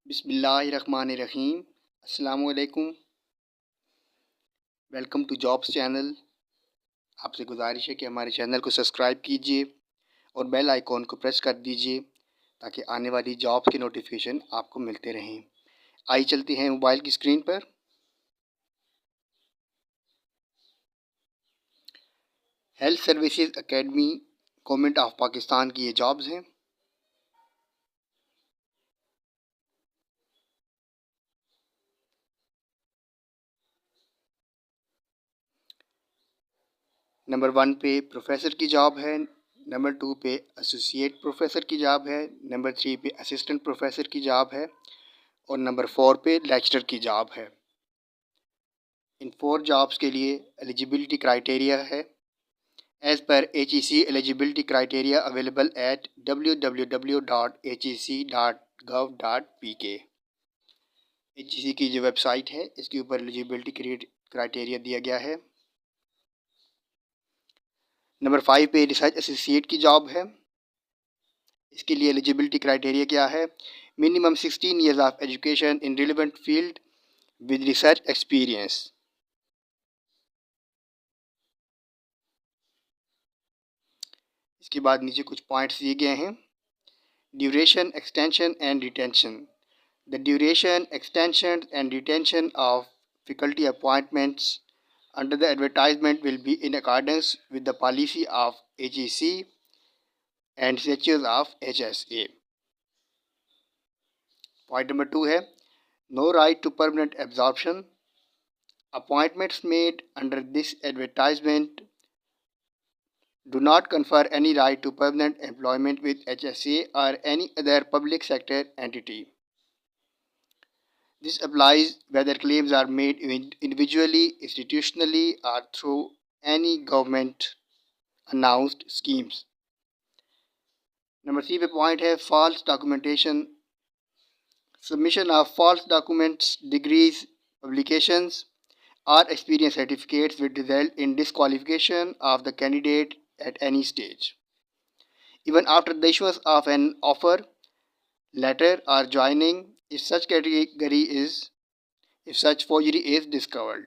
बिस्मिल्लाहिर्रहमानिर्रहीम। अस्सलामुअलैकुम। Welcome to jobs channel. आपसे गुजारिश है कि हमारे चैनल को सब्सक्राइब कीजिए और बेल आइकॉन को प्रेस कर दीजिए ताकि आने वाली जॉब के नोटिफिकेशन आपको मिलते रहें। आइए चलते हैं मोबाइल की स्क्रीन पर। Health services academy government of Pakistan की ये जॉब्स हैं। नंबर 1 पे प्रोफेसर की जॉब है, नंबर 2 पे एसोसिएट प्रोफेसर की जॉब है, नंबर 3 पे असिस्टेंट प्रोफेसर की जॉब है और नंबर 4 पे लेक्चरर की जॉब है। इन 4 जॉब्स के लिए एलिजिबिलिटी क्राइटेरिया है as per HEC eligibility criteria available at www.hec.gov.pk। HEC की जो वेबसाइट है इसके ऊपर एलिजिबिलिटी क्राइटेरिया दिया गया है। नंबर 5 पे रिसर्च एसोसिएट की जॉब है। इसके लिए एलिजिबिलिटी क्राइटेरिया क्या है? Minimum 16 years of education in relevant field with research experience. इसके बाद नीचे कुछ पॉइंट्स दिए गए हैं। Duration, extension and retention. The duration, extension and retention of faculty appointments under the advertisement will be in accordance with the policy of HEC and statutes of HSA. Point number 2 है no right to permanent absorption. Appointments made under this advertisement do not confer any right to permanent employment with HSA or any other public sector entity. This applies whether claims are made individually, institutionally, or through any government announced schemes. Number 3 पे point है false documentation. Submission of false documents, degrees, publications, or experience certificates will result in disqualification of the candidate at any stage, even after the issuance of an offer letter or joining, if such forgery is discovered.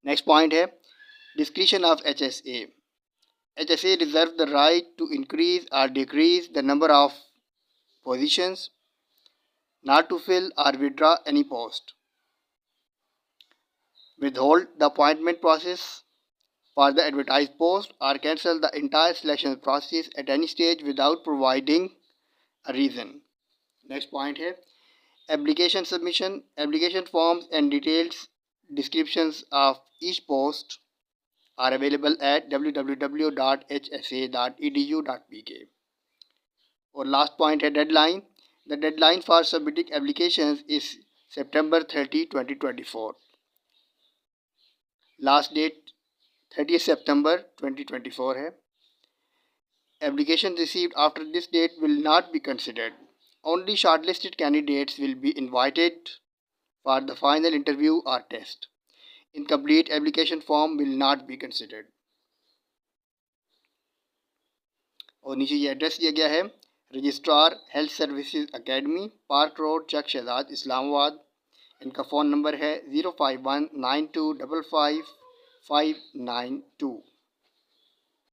Next point है discretion of HSA. HSA reserves the right to increase or decrease the number of positions, not to fill or withdraw any post, withhold the appointment process for the advertised post, or cancel the entire selection process at any stage without providing a reason. Next point है application submission. Application forms and details descriptions of each post are available at www.hsa.edu.pk. और last point है deadline. The deadline for submitting applications is September 30, 2024. Last date 30 September 2024 है. Applications received after this date will not be considered. Only shortlisted candidates will be invited for the final interview or test. Incomplete application form will not be considered. और नीचे ये address दिया गया है registrar health services academy, park road, Chak Shahzad, Islamabad. इनका phone number है 05192555592।